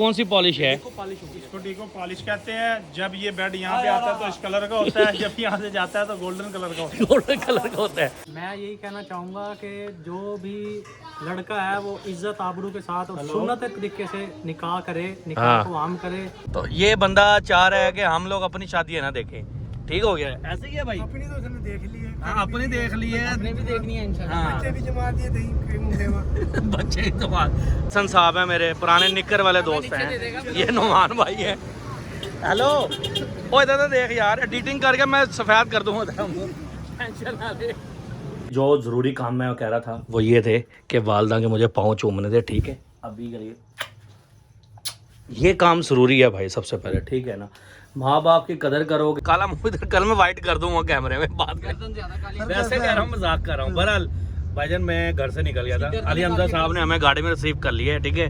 कौन सी पॉलिश है? इसको डीको पॉलिश कहते हैं। जब ये बेड यहाँ पे आता है तो इस कलर का होता है, जब यहाँ से जाता है तो गोल्डन कलर का होता है। गोल्डन कलर का होता है। मैं यही कहना चाहूँगा कि जो भी लड़का है वो इज्जत आबरू के साथ और सुन्नत तरीके से निकाह करे, निकाह को आम करे। तो ये बंदा चाह रहा है कि हम लोग अपनी शादी है ना देखें। ठीक हो गया, ऐसे ही है भाई। अपनी तो उसने देख ली है। हाँ, अपनी देख ली है, अपने भी देखनी है इंशाल्लाह। हाँ। बच्चे भी जमा दिए थे मुंडे में। बच्चे ही तो बात। हसन साहब है मेरे पुराने निक्कर वाले दोस्त हैं। ये नुमान भाई है। हेलो, ओ इधर देख यार, एडिटिंग करके मैं सफेद कर दूंगा तेरा मुंह। टेंशन ना ले। जो ज़रूरी काम मैं कह रहा था वो ये थे कि वालदा के मुझे पाँव चूमने थे। ठीक है, अभी करिए। ये काम ज़रूरी है भाई, सबसे पहले। ठीक है ना, माँ बाप की कदर करोगे। काला मुंह इधर, कल मैं वाइट कर दूंगा कैमरे में बात कर। वैसे कह रहा हूँ, मजाक कर रहा हूँ। बहरहाल भाईजान मैं घर से निकल गया था। अली हमजा साहब ने हमें गाड़ी में रिसीव कर लिया है। ठीक है,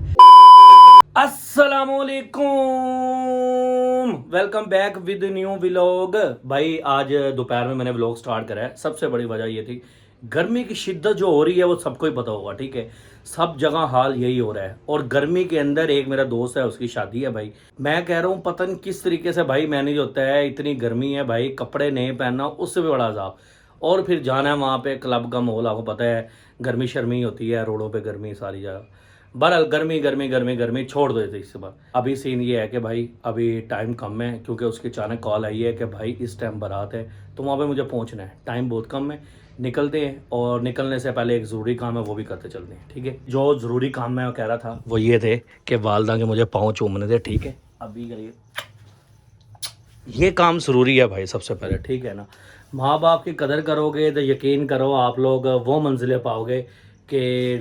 अस्सलामुअलैकुम, welcome back with new vlog. भाई आज दोपहर में मैंने व्लॉग स्टार्ट करा है। सबसे बड़ी वजह ये थी, गर्मी की शिद्दत जो हो रही है वो सबको ही पता होगा। ठीक है, सब जगह हाल यही हो रहा है। और गर्मी के अंदर एक मेरा दोस्त है, उसकी शादी है भाई। मैं कह रहा हूँ पता नहीं किस तरीके से भाई मैनेज होता है। इतनी गर्मी है भाई, कपड़े नहीं पहनना उससे भी बड़ा अजाब। और फिर जाना है वहाँ पे, क्लब का माहौल आपको पता है, गर्मी शर्मी होती है, रोडों पे गर्मी सारी जगह। बहरहाल गर्मी गर्मी गर्मी गर्मी छोड़ दो इस बार। अभी सीन ये है कि भाई अभी टाइम कम है, क्योंकि उसकी अचानक कॉल आई है कि भाई इस टाइम बारात है तो वहाँ पे मुझे पहुँचना है। टाइम बहुत कम है, निकलते हैं। और निकलने से पहले एक ज़रूरी काम है वो भी करते चलते हैं। ठीक है, जो ज़रूरी काम मैं कह रहा था वो ये थे कि वालदा के मुझे पाँव चूमने थे। ठीक है, अभी करिए। ये काम ज़रूरी है भाई, सबसे पहले। ठीक है ना, माँ बाप की कदर करोगे तो यकीन करो आप लोग वो मंजिलें पाओगे कि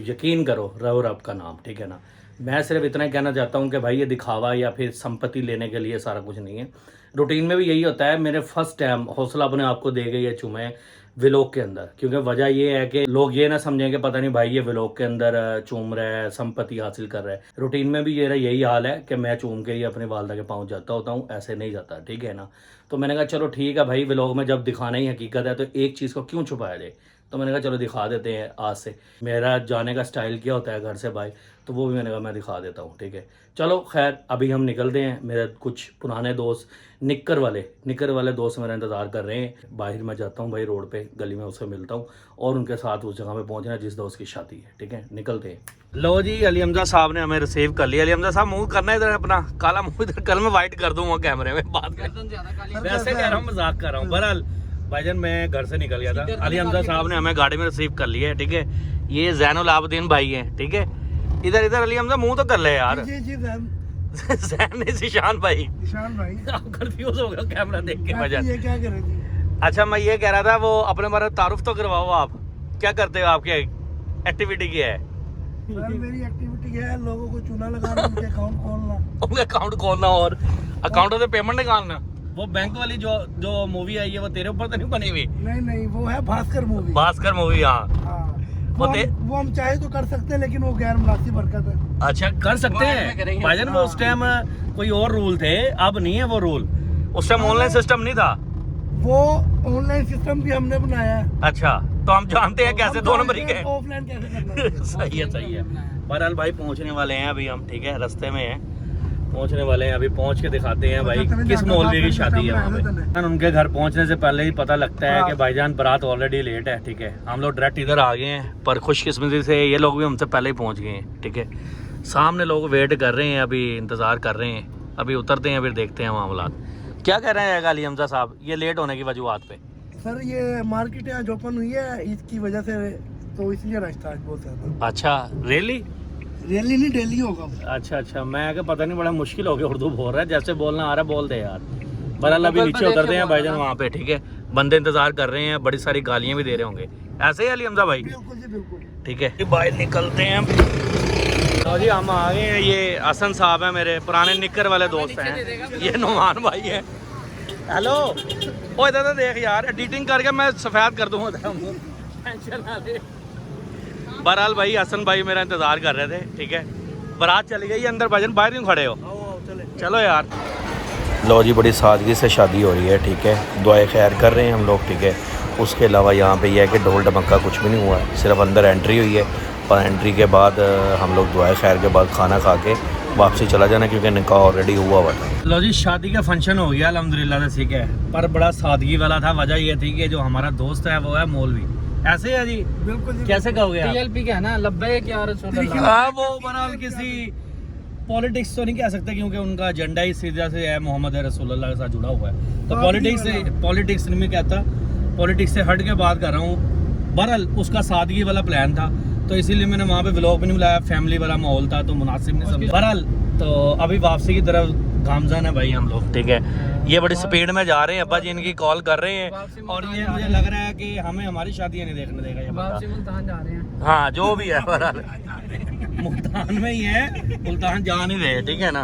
यकीन करो रहो रब का नाम। ठीक है ना, मैं सिर्फ इतना ही कहना चाहता हूँ कि भाई ये दिखावा या फिर संपत्ति लेने के लिए सारा कुछ नहीं है। रूटीन में भी यही होता है। मेरे फर्स्ट टाइम हौसला अपने आप को दे गई है चूमे व्लॉग के अंदर, क्योंकि वजह ये है कि लोग ये ना समझें कि पता नहीं भाई ये व्लॉग के अंदर चूम रहा है, संपत्ति हासिल कर रहा है। रूटीन में भी ये यही हाल है कि मैं चूम के ही अपने वालदा के पाँव जाता होता हूँ, ऐसे नहीं जाता। ठीक है ना, तो मैंने कहा चलो ठीक है भाई, व्लॉग में जब दिखाना ही हकीकत है तो एक चीज़ को क्यों छुपाया जाए। तो मैंने कहा चलो दिखा देते हैं आज से। मेरा जाने का स्टाइल क्या होता है घर से भाई, तो वो भी मैंने कहा मैं दिखा देता हूँ। ठीक है, चलो खैर अभी हम निकलते हैं। मेरे कुछ पुराने दोस्त निक्कर वाले दोस्त मेरा इंतज़ार कर रहे हैं बाहर। मैं जाता हूँ भाई रोड पे, गली में उससे मिलता हूँ और उनके साथ उस जगह पे पहुँचना है जिस दोस्त की शादी है। ठीक है, निकलते हैं। लो जी, अली हमजा साहब ने हमें रिसीव कर लिया। अली हमजा साहब मुँह करना इधर अपना, काला मुँह इधर, कल मैं वाइट कर दूंगा कैमरे में बात कर। वैसे कह रहा हूँ, मजाक कर रहा हूँ। बहरहाल भाईजान मैं घर से निकल गया था। अली हमजा साहब ने हमें गाड़ी में रिसीव कर लिया है। ठीक है, ये ज़ैनुल आबदीन भाई हैं। ठीक है, इधर इधर अली हमजा मुंह तो कर ले यार। जैन निशान भाई आप कंफ्यूज हो गए कैमरा देख के वजह। ये क्या कर रही थी? अच्छा, मैं ये कह रहा था वो अपने बारे में तारुफ तो करवाओ। आप क्या करते हो, आपकी एक्टिविटी क्या है? सर मेरी एक्टिविटी है लोगों को चूना लगाना, उनके अकाउंट खोलना। उनका अकाउंट खोलना और अकाउंटों से पेमेंट निकालना। वो बैंक वाली जो मूवी आई है वो तेरे ऊपर तो नहीं बनी हुई? नहीं वो है भास्कर मूवी। भास्कर मूवी, हाँ। वो हम चाहे तो कर सकते हैं, लेकिन वो गैर मुनासिब हरकत है। अच्छा, कर सकते हैं भाईजान। वो उस टाइम कोई और रूल थे, अब नहीं है वो रूल। उस टाइम ऑनलाइन सिस्टम नहीं था। वो ऑनलाइन सिस्टम भी हमने बनाया है। अच्छा, तो हम जानते हैं कैसे 2 नंबर के ऑफलाइन कैसे करना है। सही है, सही है। बहरहाल भाई पहुंचने वाले हैं अभी हम। ठीक है, रास्ते में हैं, पहुंचने वाले हैं। अभी पहुंच के दिखाते हैं भाई किस मौलवी की शादी है वहाँ पे। उनके घर पहुंचने से पहले ही पता लगता है कि भाईजान बारात ऑलरेडी लेट है। ठीक है, हम लोग डायरेक्ट इधर आ गए हैं, पर खुशकिस्मती से ये लोग भी हमसे पहले ही पहुंच गए हैं। ठीक है, सामने लोग वेट कर रहे हैं, अभी इंतज़ार कर रहे हैं। अभी उतरते हैं, फिर देखते हैं मामलात क्या कह रहे हैं अली हमजा साहब ये लेट होने की वजूहत पे। सर ये मार्केट आज ओपन हुई है इसकी वजह से, तो इसलिए रास्ता आज बहुत ज्यादा। अच्छा, रियली नहीं डेली होगा। अच्छा, मैं क्या पता नहीं, बड़ा मुश्किल हो गया उर्दू बोल रहा है, जैसे बोलना आ रहा है बोल दे यार। बहरहाल अभी नीचे उतरते हैं भाईजान वहाँ पे। ठीक है, बंदे इंतजार कर रहे हैं, बड़ी सारी गालियाँ भी दे रहे होंगे। ऐसे ही अली हमजा भाई? बिल्कुल जी बिल्कुल। ठीक है, बाहर निकलते हैं। तो जी हम आ गए हैं। ये हसन साहब है मेरे पुराने निक्कर वाले दोस्त हैं। ये नुमान भाई है। हेलो, ओ इधर देख यार, एडिटिंग करके मैं सफेद कर दूंगा तेरा मुंह। टेंशन ना ले। बहरहाल भाई हसन भाई मेरा इंतजार कर रहे थे। ठीक है, बारात चली गई अंदर, भाईजान बाहर क्यों खड़े हो? चलो यार। लो जी, बड़ी सादगी से शादी हो रही है। ठीक है, दुआए खैर कर रहे हैं हम लोग। ठीक है, उसके अलावा यहाँ पे यह है कि ढोल ढमक्का कुछ भी नहीं हुआ है, सिर्फ अंदर एंट्री हुई है। और एंट्री के बाद हम लोग दुआए खैर के बाद खाना खा के वापसी चला जाना क्योंकि निकाह ऑलरेडी हुआ हुआ था। लो जी शादी का फंक्शन हो गया अल्हम्दुलिल्लाह से, ठीक है, पर बड़ा सादगी वाला था। वजह ये थी कि जो हमारा दोस्त है वो है मौलवी। ऐसे है जी, बिल्कुल कैसे कहोगे आप? टीएलपी का है ना, लब्बैक या रसूल अल्लाह। हाँ, वो बहरहाल किसी पॉलिटिक्स तो नहीं कह सकते क्योंकि उनका एजेंडा ही सीधा से है मोहम्मद रसूलुल्लाह के साथ जुड़ा हुआ है। तो पॉलिटिक्स नहीं मैं कहता, पॉलिटिक्स से हट के बात कर रहा हूँ। बहरहाल उसका सादगी वाला प्लान था, तो इसीलिए मैंने वहाँ पे व्लॉग भी नहीं बुलाया। फैमिली वाला माहौल था तो मुनासिब नहीं समझा। बहरहाल तो अभी वापसी की तरफ गामजान है भाई हम लोग, ठीक है। ये बड़ी स्पीड में जा रहे हैं, अब्बा जी इनकी कॉल कर रहे हैं और ये मुझे लग रहा है कि हमें हमारी शादी नहीं देखने देगा ये बंदा। मुल्तान जा रहे हैं। हाँ जो भी है बहरहाल मुल्तान में ही है, मुल्तान जा नहीं रहे, ठीक है ना।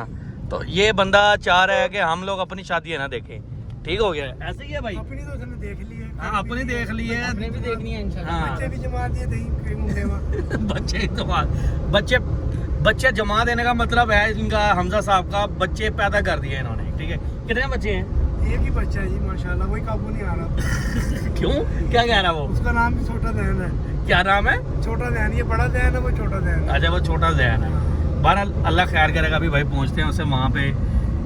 तो ये बंदा चाह रहा है कि हम लोग अपनी शादी है ना देखें, ठीक हो गया। ऐसे ही है भाई, अपनी तो उसने देख ली है। हाँ अपनी देख ली है, अपनी भी देखनी है इंशाल्लाह। हाँ। बच्चे भी जमा दिए थे मुंडे में। बच्चे जमा देने का मतलब है इनका, हमजा साहब का बच्चे पैदा कर दिए इन्होंने, ठीक है। कितने बच्चे हैं? एक ही बच्चा है जी माशाल्लाह, वही काबू नहीं आ रहा। क्यों, क्या कह रहा वो? उसका नाम भी छोटा दहन है। क्या नाम है? छोटा दहन, ये बड़ा दहन है, वो छोटा दहन है। अच्छा वो छोटा जहन है। बहरहाल अल्लाह खैर करेगा। अभी भाई पहुंचते हैं, उससे वहाँ पे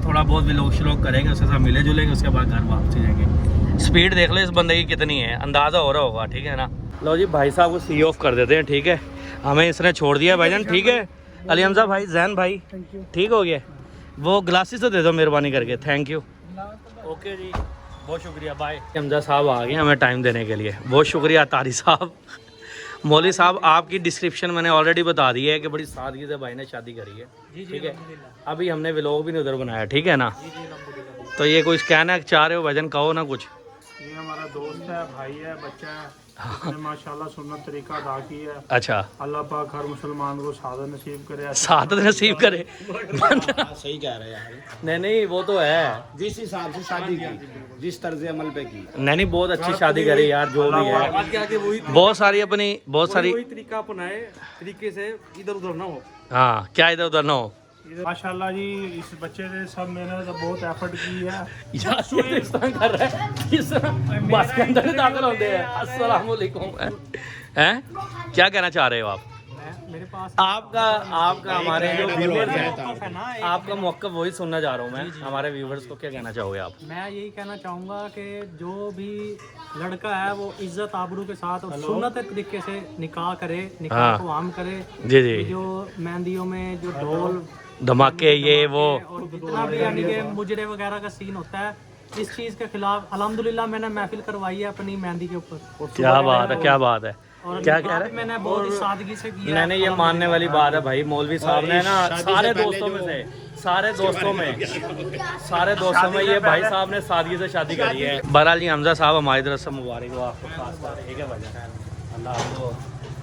थोड़ा बहुत भी लोग श्लोक करेंगे, उसके साथ मिले जुलेंगे, उसके बाद घर वापसी जाएंगे। स्पीड देख लो इस बंदे की कितनी है, अंदाज़ा हो रहा होगा, ठीक है ना। लो जी भाई साहब को सी ऑफ कर देते हैं, ठीक है। हमें इसने छोड़ दिया भाईजान, ठीक है। अली हमजा भाई, जैन भाई, ठीक हो गया। वो ग्लासेस तो दे दो मेहरबानी करके, थैंक यू। ओके जी, बहुत शुक्रिया, बाय। हमजा साहब आ गए हमें टाइम देने के लिए, बहुत शुक्रिया तारी साहब। मौली साहब आपकी डिस्क्रिप्शन मैंने ऑलरेडी बता दी है कि बड़ी सादगी से भाई ने शादी करी है, ठीक है। अभी हमने व्लॉग भी नहीं उधर बनाया, ठीक है ना। तो ये कोई कहना चाह रहे हो भाईजान, कहो ना कुछ। ये हमारा दोस्त है, भाई है, बच्चा है, उसने माशाल्लाह सुन्नत तरीका अदा की है। अच्छा, अल्लाह पाक हर मुसलमान को सादत नसीब करे। सादत नसीब करे। सही कह रहे हैं यार, नहीं वो तो है, जिस हिसाब से शादी की, जिस तर्ज अमल पे की। नहीं बहुत अच्छी शादी करी यार, जो भी है। बहुत सारी तरीका अपनाए, तरीके से इधर उधर ना हो। हाँ, क्या इधर उधर ना हो। माशाल्लाह जी, इस बच्चे ने सब मैंने तो बहुत एफर्ट की है। यार इस तरह कर रहा है, इस तरह बस के अंदर दाखिल होते हैं। अस्सलाम वालेकुम। हैं, क्या कहना चाह रहे हो आप? मेरे पास आपका हमारे जो व्यूवर्स हैं, आपका मौक़िफ़ वही सुनना चाह रहा हूँ मैं। हमारे व्यूवर्स को क्या कहना चाहोगे आप? मैं यही कहना चाहूँगा कि जो भी लड़का है वो इज्जत आबरू के साथ और सुन्नत तरीके से निकाह करे, निकाह को आम करे। जी जी, जो मेहंदियों में जो ढोल धमाके ये वो और जितना भी यानी कि मुजरे वगैरह का सीन होता है, इस चीज़ के खिलाफ अल्हम्दुलिल्लाह मैंने महफिल करवाई है अपनी मेहंदी के ऊपर। क्या बात है, क्या बात है। और क्या कह रहे हैं? मैंने बहुत ही सादगी से किया। नहीं ये मानने वाली बात है भाई। मौलवी साहब ने ना सारे दोस्तों में ये भाई साहब ने सादगी से शादी करी है। बहरहाल जी हमजा साहब हमारी तरफ से मुबारक हो आपको खासकर, ठीक है भाई। अल्लाह आपको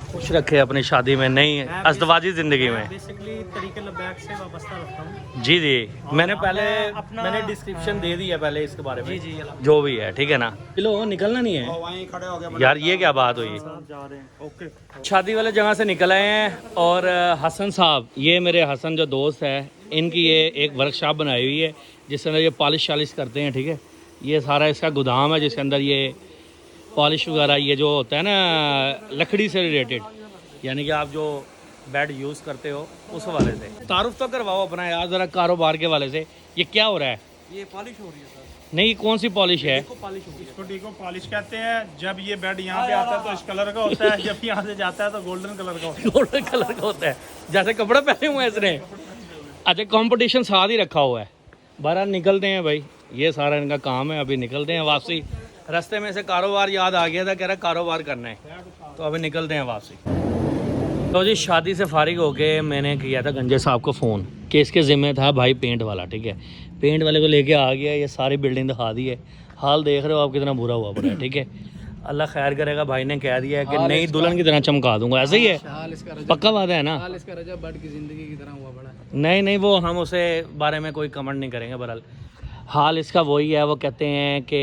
खुश रखे अपनी शादी में, नई अज़दवाजी ज़िंदगी में। बेसिकली तरीके लबैक से वाबस्ता रखता हूँ। जी जी, मैंने डिस्क्रिप्शन दे दी है पहले इसके बारे में। जी जो भी है, ठीक है ना। चलो निकलना नहीं है वहीं खड़े हो गए यार, ये क्या बात हुई। जा रहे हैं, ओके। शादी वाले जगह से निकल आए हैं और हसन साहब, ये मेरे हसन जो दोस्त है, इनकी ये एक वर्कशॉप बनाई हुई है जिसके अंदर ये पॉलिश शालिश करते हैं, ठीक है। ये सारा इसका गोदाम है जिसके अंदर ये पॉलिश वगैरह ये जो होता है ना लकड़ी से रिलेटेड, यानी कि आप जो बेड यूज़ करते हो उस वाले से। तारुफ तो करवाओ अपना यार ज़रा कारोबार के वाले से। ये क्या हो रहा है? ये पॉलिश हो रही है सर। नहीं कौन सी पॉलिश है? इसको डीको पॉलिश कहते हैं। जब ये बेड यहाँ पे आता है तो इस कलर का होता है, जब यहाँ से जाता है तो गोल्डन कलर का होता है। गोल्डन कलर का होता है, जैसे कपड़े पहने हुए हैं इसने। अच्छा, कंपटीशन साथ ही रखा हुआ है। बाहर निकलते हैं भाई, ये सारा इनका काम है। अभी निकलते हैं वापसी। रास्ते में से कारोबार याद आ गया था, कह रहा कारोबार करना है, तो अभी निकलते हैं वापसी। तो जी शादी से फारिग होके मैंने किया था गंजे साहब को फ़ोन कि इसके ज़िम्मे था भाई पेंट वाला, ठीक है। पेंट वाले को लेके आ गया, ये सारी बिल्डिंग दिखा दी है। हाल देख रहे हो आप कितना बुरा हुआ पड़ा है, ठीक है। अल्लाह खैर करेगा, भाई ने कह दिया है कि नई दुल्हन की तरह चमका दूंगा। ऐसे ही है, पक्का बात है ना। इसका रजब बट की ज़िंदगी की तरह हुआ बड़ा। नहीं वो हम उसे बारे में कोई कमेंट नहीं करेंगे। बहरहाल हाल इसका वही है। वो कहते हैं कि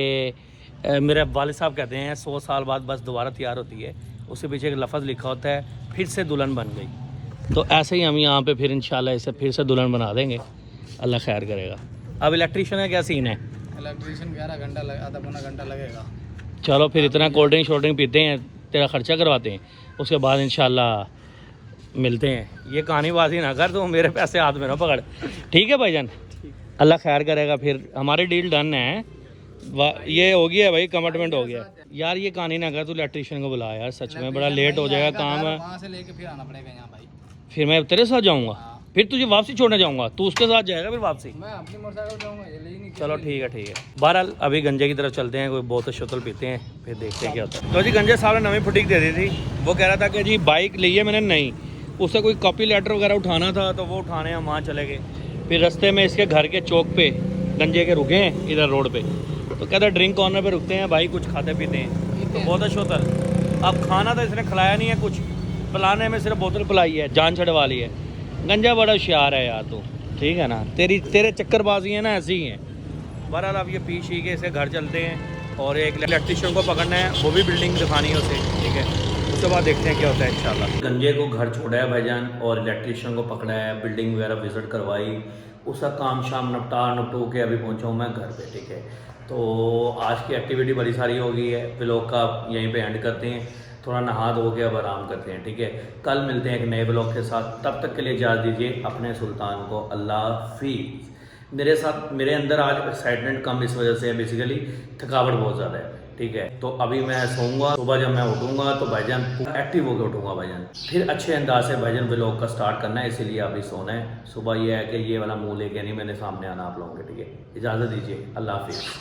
मेरे वालिद साहब कहते हैं 100 साल बाद बस दोबारा तैयार होती है। उसके पीछे एक लफ्ज़ लिखा होता है, फिर से दुल्हन बन गई। तो ऐसे ही हम यहाँ पे फिर इंशाल्लाह इसे फिर से दुल्हन बना देंगे, अल्लाह खैर करेगा। अब इलेक्ट्रीशियन का क्या सीन है? इलेक्ट्रीशियन 11 घंटा आधा पौना घंटा लगेगा। चलो फिर इतना कोल्ड ड्रिंक शोल्ड ड्रिंक पीते हैं, तेरा ख़र्चा करवाते हैं, उसके बाद इंशाल्लाह मिलते हैं। ये कहानीबाजी ना कर, तो मेरे पैसे हाथ में ना पकड़। ठीक है भाईजान, अल्लाह खैर करेगा। फिर हमारी डील डन है, ये हो गया है भाई, कमिटमेंट हो गया है। यार ये कहानी ना कर, तू इलेक्ट्रीशियन को बुला यार, सच में बड़ा लेट हो जाएगा काम है। वहाँ से लेके फिर आना पड़ेगा यहाँ भाई। फिर मैं तेरे साथ जाऊँगा, फिर तुझे वापसी छोड़ने जाऊँगा, तू उसके साथ जाएगा फिर वापसी। मैं अपनी मोटरसाइकिल जाऊँगा, ये लेनी। चलो ठीक है ठीक है। बहरहाल अभी गंजे की तरफ चलते हैं, कोई बोतल शोतल पीते हैं, फिर देखते हैं क्या होता है। तो जी गंजे साहब ने नवी फुटीक दे दी थी। वो कह रहा था कि जी बाइक ली है मैंने, नहीं उससे कोई कॉपी लेटर वगैरह उठाना था, तो वो उठाने हम वहाँ चले गए। फिर रास्ते में इसके घर के चौक पे गंजे के रुके हैं इधर रोड पे, तो कहता ड्रिंक कॉर्नर पे रुकते हैं भाई, कुछ खाते पीते हैं। तो बोतल शोतल, अब खाना तो इसने खिलाया नहीं है, कुछ पिलाने में सिर्फ बोतल पिलाई है, जान छड़वा ली है। गंजा बड़ा होशियार है यार तू, ठीक है ना, तेरे चक्करबाजी है ना ऐसी ही है। बहरहाल अब ये पी शी के इसके घर चलते हैं, और एक इलेक्ट्रीशियन को पकड़ना है, वो भी बिल्डिंग दिखानी है उसे, ठीक है। उसके बाद देखते हैं क्या होता है इंशाल्लाह। गंजे को घर छोड़ा है भाईजान, और इलेक्ट्रीशियन को पकड़ा है, बिल्डिंग वगैरह विजिट करवाई, उसका काम शाम निपटू के अभी पहुँचा हूँ मैं घर पे, ठीक है। तो आज की एक्टिविटी बड़ी सारी हो गई है, व्लॉग का यहीं पे एंड करते हैं, थोड़ा नहा धो के अब आराम करते हैं, ठीक है। कल मिलते हैं एक नए व्लॉग के साथ, तब तक के लिए इजाज़त दीजिए अपने सुल्तान को। अल्लाह हाफिज़। मेरे अंदर आज एक्साइटमेंट कम इस वजह से है, बेसिकली थकावट बहुत ज़्यादा है, ठीक है। तो अभी मैं सोऊंगा, सुबह जब मैं उठूंगा तो भाईजान एक्टिव होकर उठूंगा भाईजान, फिर अच्छे अंदाज से भाईजान व्लॉग का स्टार्ट करना है, इसीलिए अभी सोना है। सुबह ये है कि ये वाला मुंह लेके नहीं मैंने सामने आना आप लोगों के, ठीक है। इजाज़त दीजिए, अल्लाह हाफिज़।